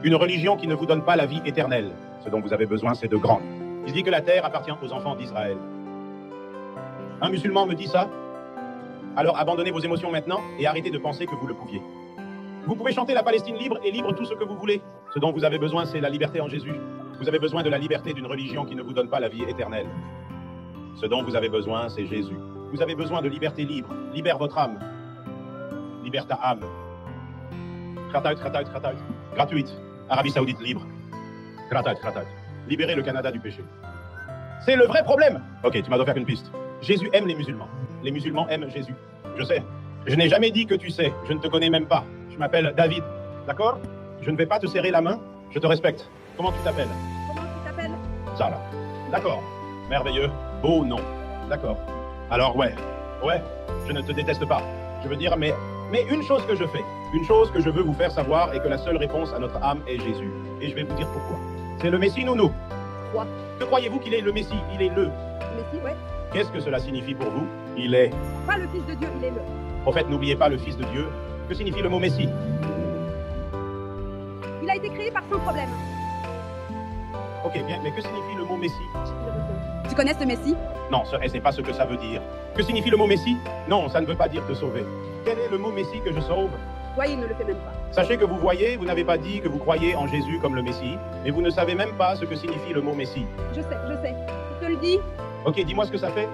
Une religion qui ne vous donne pas la vie éternelle. Ce dont vous avez besoin, c'est de grande. Il dit que la terre appartient aux enfants d'Israël. Un musulman me dit ça? Alors abandonnez vos émotions maintenant et arrêtez de penser que vous le pouviez. Vous pouvez chanter la Palestine libre et libre tout ce que vous voulez. Ce dont vous avez besoin, c'est la liberté en Jésus. Vous avez besoin de la liberté d'une religion qui ne vous donne pas la vie éternelle. Ce dont vous avez besoin, c'est Jésus. Vous avez besoin de liberté libre. Libère votre âme. Libère ta âme. Khatat. Gratuite. Arabie Saoudite libre. Khatat. Libérez le Canada du péché. C'est le vrai problème. Ok, tu m'as offert une piste. Jésus aime les musulmans. Les musulmans aiment Jésus. Je sais. Je n'ai jamais dit que tu sais. Je ne te connais même pas. Je m'appelle David. D'accord? Je ne vais pas te serrer la main. Je te respecte. Comment tu t'appelles? Comment tu t'appelles? Zara. D'accord. Merveilleux. Beau nom. D'accord. Alors ouais, je ne te déteste pas. Je veux dire, mais une chose que je fais, une chose que je veux vous faire savoir est que la seule réponse à notre âme est Jésus. Et je vais vous dire pourquoi. C'est le Messie nounou. Quoi? Que croyez-vous qu'il est le Messie? Il est le. Messie, ouais. Qu'est-ce que cela signifie pour vous? Il est. Pas le Fils de Dieu, il est le. Prophète, n'oubliez pas le Fils de Dieu. Que signifie le mot Messie? Il a été créé par son problème. Ok, bien, mais que signifie le mot Messie? Tu connais ce Messie? Non, ce n'est pas ce que ça veut dire. Que signifie le mot Messie? Non, ça ne veut pas dire te sauver. Quel est le mot Messie que je sauve? Ouais, il ne le fait même pas. Sachez que vous voyez, vous n'avez pas dit que vous croyez en Jésus comme le Messie, et vous ne savez même pas ce que signifie le mot Messie. Je sais. Je te le dis. Ok, dis-moi ce que ça fait.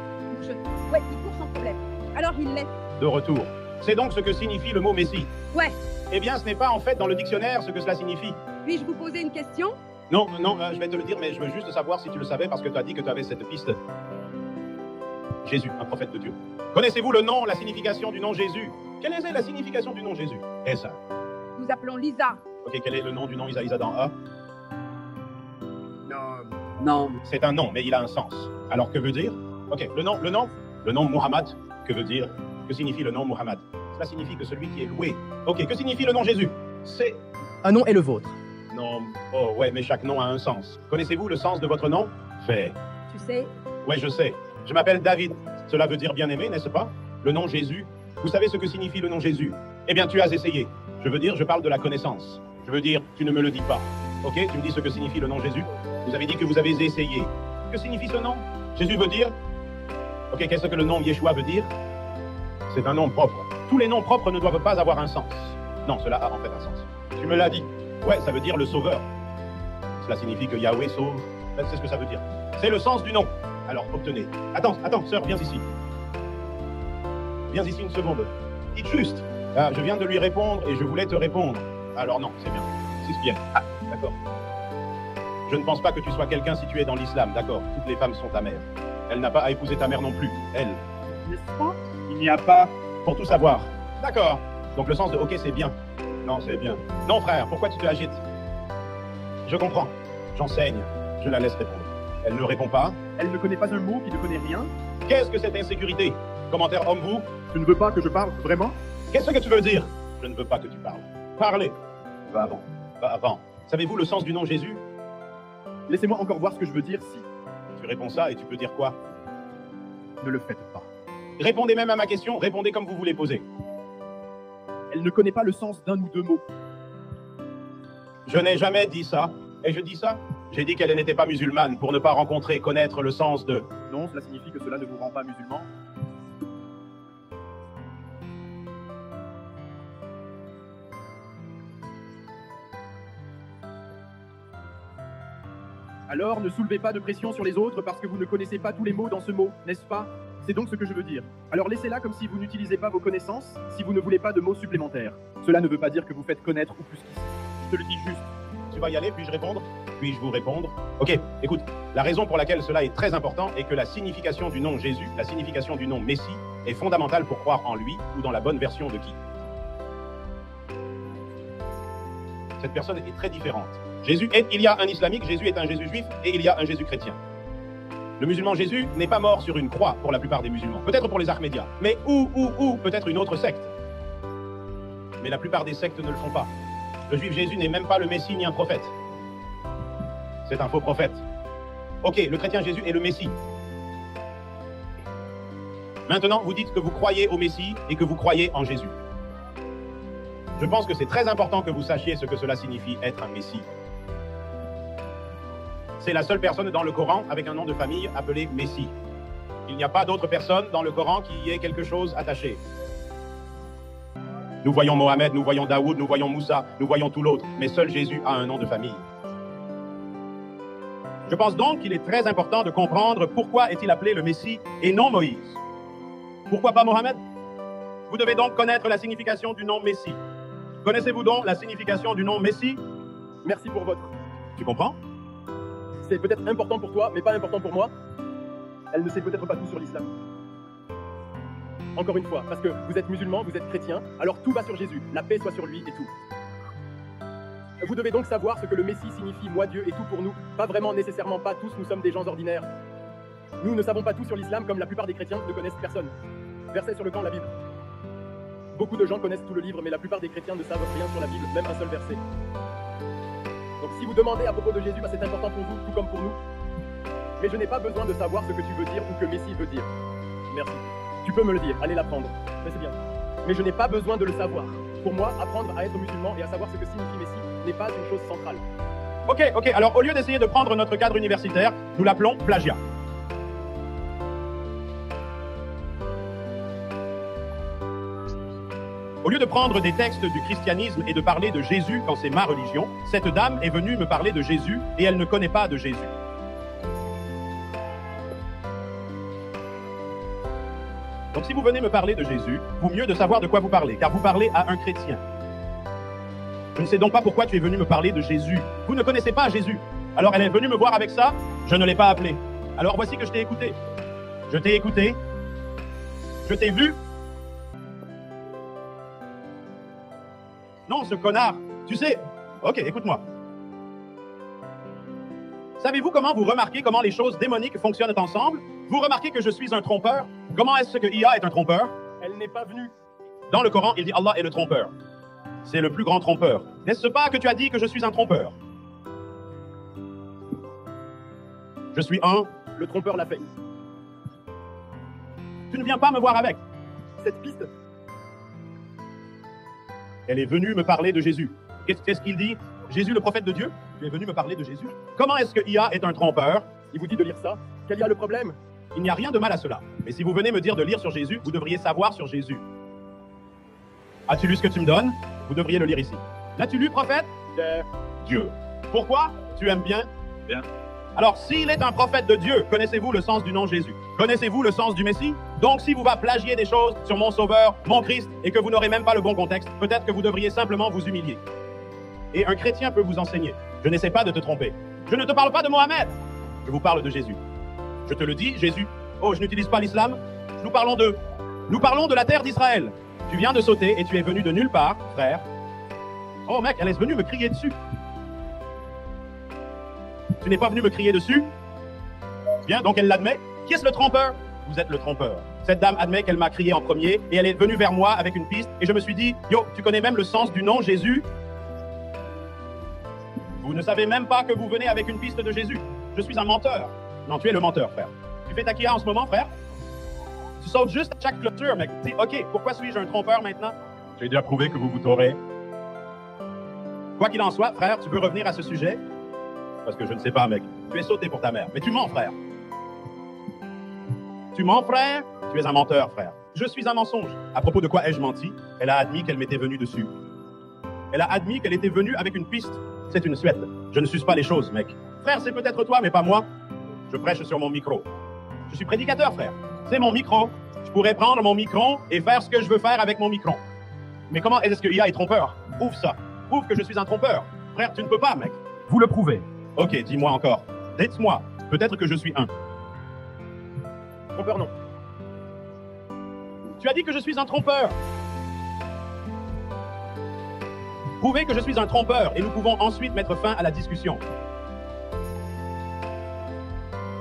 Ouais, il court sans problème. Alors il l'est. De retour. C'est donc ce que signifie le mot Messie. Ouais. Eh bien, ce n'est pas en fait dans le dictionnaire ce que cela signifie. Puis-je vous poser une question? Non, je vais te le dire, mais je veux juste savoir si tu le savais parce que tu as dit que tu avais cette piste. Jésus, un prophète de Dieu. Connaissez-vous le nom, la signification du nom Jésus? Quelle est la signification du nom Jésus? Et ça. Nous appelons Lisa. Ok, quel est le nom du nom Isa dans A? Non. C'est un nom, mais il a un sens. Alors, que veut dire? Ok, le nom Muhammad, que veut dire? Que signifie le nom Muhammad? Cela signifie que celui qui est loué. Ok, que signifie le nom Jésus? C'est... Un nom est le vôtre. Non, oh ouais, mais chaque nom a un sens. Connaissez-vous le sens de votre nom? Fait. Tu sais? Ouais, je sais. Je m'appelle David. Cela veut dire bien-aimé, n'est-ce pas? Le nom Jésus. Vous savez ce que signifie le nom Jésus? Eh bien, tu as essayé. Je veux dire, je parle de la connaissance. Je veux dire, tu ne me le dis pas. Ok, tu me dis ce que signifie le nom Jésus? Vous avez dit que vous avez essayé. Que signifie ce nom? Jésus veut dire? Ok, qu'est-ce que le nom Yeshua veut dire? C'est un nom propre. Tous les noms propres ne doivent pas avoir un sens. Non, cela a en fait un sens. Tu me l'as dit. Ouais, ça veut dire le sauveur. Cela signifie que Yahweh sauve. C'est ce que ça veut dire. C'est le sens du nom. Alors, obtenez. Attends, sœur, viens ici. Viens ici une seconde. Dites juste. Ah, je viens de lui répondre et je voulais te répondre. Alors non, c'est bien. C'est bien. Ah, d'accord. Je ne pense pas que tu sois quelqu'un si tu es dans l'islam, d'accord? Toutes les femmes sont ta mère. Elle n'a pas à épouser ta mère non plus. Elle. N'est-ce pas? Il n'y a pas... Pour tout savoir. D'accord. Donc le sens de ok, c'est bien. Non, c'est bien. Non, frère, pourquoi tu te agites? Je comprends. J'enseigne. Je la laisse répondre. Elle ne répond pas. Elle ne connaît pas un mot, qui ne connaît rien. Qu'est-ce que cette insécurité? Commentaire homme-vous? Tu ne veux pas que je parle, vraiment? Qu'est-ce que tu veux dire? Je ne veux pas que tu parles. Parlez. Va avant. Va avant. Savez-vous le sens du nom Jésus? Laissez-moi encore voir ce que je veux dire si... Tu réponds ça et tu peux dire quoi? Ne le faites pas. Répondez même à ma question. Répondez comme vous voulez poser. Elle ne connaît pas le sens d'un ou deux mots. Je n'ai jamais dit ça. Et je dis ça? J'ai dit qu'elle n'était pas musulmane pour ne pas rencontrer, connaître le sens de... Non, cela signifie que cela ne vous rend pas musulman. Alors, ne soulevez pas de pression sur les autres parce que vous ne connaissez pas tous les mots dans ce mot, n'est-ce pas? C'est donc ce que je veux dire. Alors laissez-la comme si vous n'utilisez pas vos connaissances, si vous ne voulez pas de mots supplémentaires. Cela ne veut pas dire que vous faites connaître ou plus qu'ici. Je te le dis juste. Tu vas y aller, puis-je répondre? Puis-je vous répondre? Ok, écoute, la raison pour laquelle cela est très important est que la signification du nom Jésus, la signification du nom Messie, est fondamentale pour croire en lui ou dans la bonne version de qui? Cette personne est très différente. Il y a un islamique, Jésus est un Jésus juif, et il y a un Jésus chrétien. Le musulman Jésus n'est pas mort sur une croix pour la plupart des musulmans. Peut-être pour les Ahmédias, mais ou peut-être une autre secte. Mais la plupart des sectes ne le font pas. Le juif Jésus n'est même pas le Messie ni un prophète. C'est un faux prophète. Ok, le chrétien Jésus est le Messie. Maintenant, vous dites que vous croyez au Messie et que vous croyez en Jésus. Je pense que c'est très important que vous sachiez ce que cela signifie être un Messie. C'est la seule personne dans le Coran avec un nom de famille appelé Messie. Il n'y a pas d'autre personne dans le Coran qui y ait quelque chose attaché. Nous voyons Mohamed, nous voyons Daoud, nous voyons Moussa, nous voyons tout l'autre, mais seul Jésus a un nom de famille. Je pense donc qu'il est très important de comprendre pourquoi est-il appelé le Messie et non Moïse. Pourquoi pas Mohamed? Vous devez donc connaître la signification du nom Messie. Connaissez-vous donc la signification du nom Messie? Merci pour votre. Tu comprends? C'est peut-être important pour toi, mais pas important pour moi. Elle ne sait peut-être pas tout sur l'islam. Encore une fois, parce que vous êtes musulman, vous êtes chrétien, alors tout va sur Jésus, la paix soit sur lui et tout. Vous devez donc savoir ce que le Messie signifie, moi Dieu et tout pour nous. Pas vraiment, nécessairement pas tous, nous sommes des gens ordinaires. Nous ne savons pas tout sur l'islam comme la plupart des chrétiens ne connaissent personne. Verset sur le camp, la Bible. Beaucoup de gens connaissent tout le livre, mais la plupart des chrétiens ne savent rien sur la Bible, même un seul verset. Donc si vous demandez à propos de Jésus, c'est important pour vous, tout comme pour nous. Mais je n'ai pas besoin de savoir ce que tu veux dire ou que Messie veut dire. Merci. Tu peux me le dire, allez l'apprendre. Mais c'est bien. Mais je n'ai pas besoin de le savoir. Pour moi, apprendre à être musulman et à savoir ce que signifie Messie n'est pas une chose centrale. Ok, alors au lieu d'essayer de prendre notre cadre universitaire, nous l'appelons plagiat. Au lieu de prendre des textes du christianisme et de parler de Jésus quand c'est ma religion, cette dame est venue me parler de Jésus et elle ne connaît pas de Jésus. Donc si vous venez me parler de Jésus, vaut mieux de savoir de quoi vous parlez, car vous parlez à un chrétien. Je ne sais donc pas pourquoi tu es venu me parler de Jésus. Vous ne connaissez pas Jésus. Alors elle est venue me voir avec ça, je ne l'ai pas appelée. Alors voici que je t'ai écouté. Je t'ai écouté. Je t'ai vu. Non, ce connard. Tu sais... Ok, écoute-moi. Savez-vous comment vous remarquez comment les choses démoniques fonctionnent ensemble? Vous remarquez que je suis un trompeur? Comment est-ce que IA est un trompeur? Elle n'est pas venue. Dans le Coran, il dit Allah est le trompeur. C'est le plus grand trompeur. N'est-ce pas que tu as dit que je suis un trompeur? Je suis un... Le trompeur l'a fait. Tu ne viens pas me voir avec. Cette piste... Elle est venue me parler de Jésus. Qu'est-ce qu'il dit? Jésus, le prophète de Dieu? Tu es venu me parler de Jésus? Comment est-ce que IA est un trompeur? Il vous dit de lire ça? Quel y a le problème? Il n'y a rien de mal à cela. Mais si vous venez me dire de lire sur Jésus, vous devriez savoir sur Jésus. As-tu lu ce que tu me donnes? Vous devriez le lire ici. L'as-tu lu, prophète? Dieu. Pourquoi? Tu aimes bien? Bien. Alors, s'il est un prophète de Dieu, connaissez-vous le sens du nom Jésus? Connaissez-vous le sens du Messie? Donc, si vous va plagier des choses sur mon Sauveur, mon Christ, et que vous n'aurez même pas le bon contexte, peut-être que vous devriez simplement vous humilier. Et un chrétien peut vous enseigner. Je n'essaie pas de te tromper. Je ne te parle pas de Mohamed. Je vous parle de Jésus. Je te le dis, Jésus. Oh, je n'utilise pas l'islam. Nous parlons de la terre d'Israël. Tu viens de sauter et tu es venu de nulle part, frère. Oh, mec, elle est venue me crier dessus. Tu n'es pas venu me crier dessus? Bien, donc elle l'admet. Qui est-ce le trompeur? Vous êtes le trompeur. Cette dame admet qu'elle m'a crié en premier et elle est venue vers moi avec une piste et je me suis dit, yo, tu connais même le sens du nom Jésus? Vous ne savez même pas que vous venez avec une piste de Jésus. Je suis un menteur. Non, tu es le menteur, frère. Tu fais ta kia en ce moment, frère? Tu sautes juste à chaque clôture, mec. Tu dis, ok, pourquoi suis-je un trompeur maintenant? J'ai déjà prouvé que vous vous taurez. Quoi qu'il en soit, frère, tu peux revenir à ce sujet? Parce que je ne sais pas, mec. Tu es sauté pour ta mère. Mais tu mens, frère. Tu mens, frère? Tu es un menteur, frère. Je suis un mensonge. À propos de quoi ai-je menti? Elle a admis qu'elle m'était venue dessus. Elle a admis qu'elle était venue avec une piste. C'est une suette. Je ne suce pas les choses, mec. Frère, c'est peut-être toi, mais pas moi. Je prêche sur mon micro. Je suis prédicateur, frère. C'est mon micro. Je pourrais prendre mon micro et faire ce que je veux faire avec mon micro. Mais comment est-ce que IA est trompeur? Prouve ça. Prouve que je suis un trompeur. Frère, tu ne peux pas, mec. Vous le prouvez. Ok, dis-moi encore. Dites-moi. Peut-être que je suis un. Trompeur, non. Tu as dit que je suis un trompeur. Prouvez que je suis un trompeur et nous pouvons ensuite mettre fin à la discussion.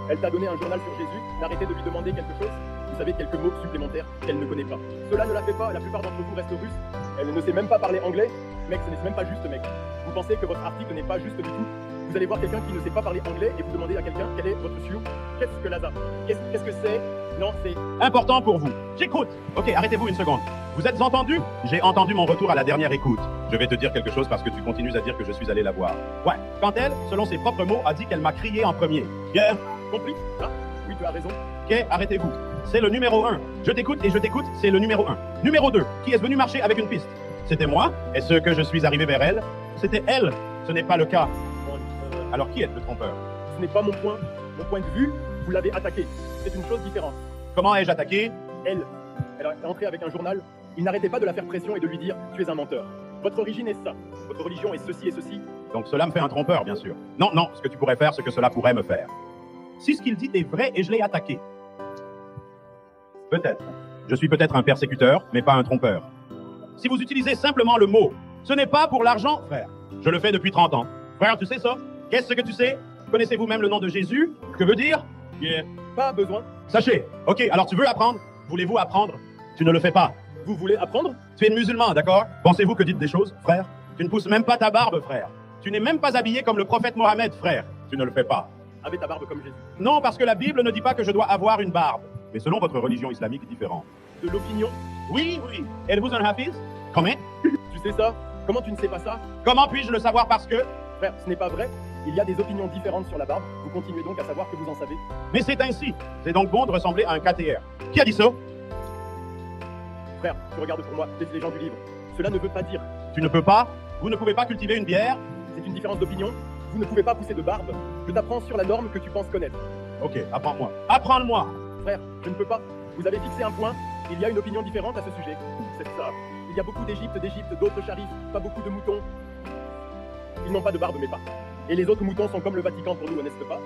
Elle t'a donné un journal sur Jésus, n'arrêtez de lui demander quelque chose. Vous savez, quelques mots supplémentaires qu'elle ne connaît pas. Cela ne la fait pas, la plupart d'entre vous restent russes. Elle ne sait même pas parler anglais. Mec, ce n'est même pas juste, mec. Vous pensez que votre article n'est pas juste du tout? Vous allez voir quelqu'un qui ne sait pas parler anglais et vous demandez à quelqu'un quel est votre sioux. Qu'est-ce que l'ASA? Qu'est-ce que c'est? Non, c'est... Important pour vous. J'écoute. Ok, arrêtez-vous une seconde. Vous êtes entendu? J'ai entendu mon retour à la dernière écoute. Je vais te dire quelque chose parce que tu continues à dire que je suis allé la voir. Ouais, quand elle, selon ses propres mots, a dit qu'elle m'a crié en premier. Pierre, Compris? Ah, oui, tu as raison. ok, arrêtez-vous. C'est le numéro 1. Je t'écoute et je t'écoute, c'est le numéro 1. Numéro 2, qui est venu marcher avec une piste? C'était moi. Est-ce que je suis arrivé vers elle? C'était elle. Ce n'est pas le cas. Bon, Alors qui est le trompeur? ce n'est pas mon point. Mon point de vue, vous l'avez attaqué. C'est une chose différente. Comment ai-je attaqué? Elle est entrée avec un journal. Il n'arrêtait pas de la faire pression et de lui dire « Tu es un menteur. Votre origine est ça. Votre religion est ceci et ceci. Donc cela me fait un trompeur, bien sûr. Non, non, ce que tu pourrais faire, ce que cela pourrait me faire. Si ce qu'il dit est vrai et je l'ai attaqué. Peut-être. Je suis peut-être un persécuteur, mais pas un trompeur. Si vous utilisez simplement le mot, ce n'est pas pour l'argent, frère. Je le fais depuis 30 ans. Frère, tu sais ça? Qu'est-ce que tu sais? Connaissez-vous même le nom de Jésus? Que veut dire? Yeah. Pas besoin. Sachez. Ok, alors tu veux apprendre? Voulez-vous apprendre? Tu ne le fais pas. Vous voulez apprendre? Tu es musulman, d'accord? Pensez-vous que dites des choses, frère? Tu ne pousses même pas ta barbe, frère. Tu n'es même pas habillé comme le prophète Mohammed, frère. Tu ne le fais pas. Avec ta barbe comme Jésus. Non, parce que la Bible ne dit pas que je dois avoir une barbe. Mais selon votre religion islamique différente. De l'opinion. Oui, oui. Êtes-vous un hafiz? Comment? Tu sais ça? Comment tu ne sais pas ça? Comment puis-je le savoir parce que? Frère, ce n'est pas vrai. Il y a des opinions différentes sur la barbe. Vous continuez donc à savoir que vous en savez. Mais c'est ainsi. C'est donc bon de ressembler à un KTR. Qui a dit ça? Frère, tu regardes pour moi, les gens du livre. Cela ne veut pas dire. Tu ne peux pas? Vous ne pouvez pas cultiver une bière? C'est une différence d'opinion. Vous ne pouvez pas pousser de barbe. Je t'apprends sur la norme que tu penses connaître. Ok, apprends-moi. Apprends-moi! Frère, je ne peux pas. Vous avez fixé un point. Il y a une opinion différente à ce sujet. C'est ça. Il y a beaucoup d'Égypte, d'autres charifs, pas beaucoup de moutons. Ils n'ont pas de barbe, mais pas. Et les autres moutons sont comme le Vatican pour nous, n'est-ce pas?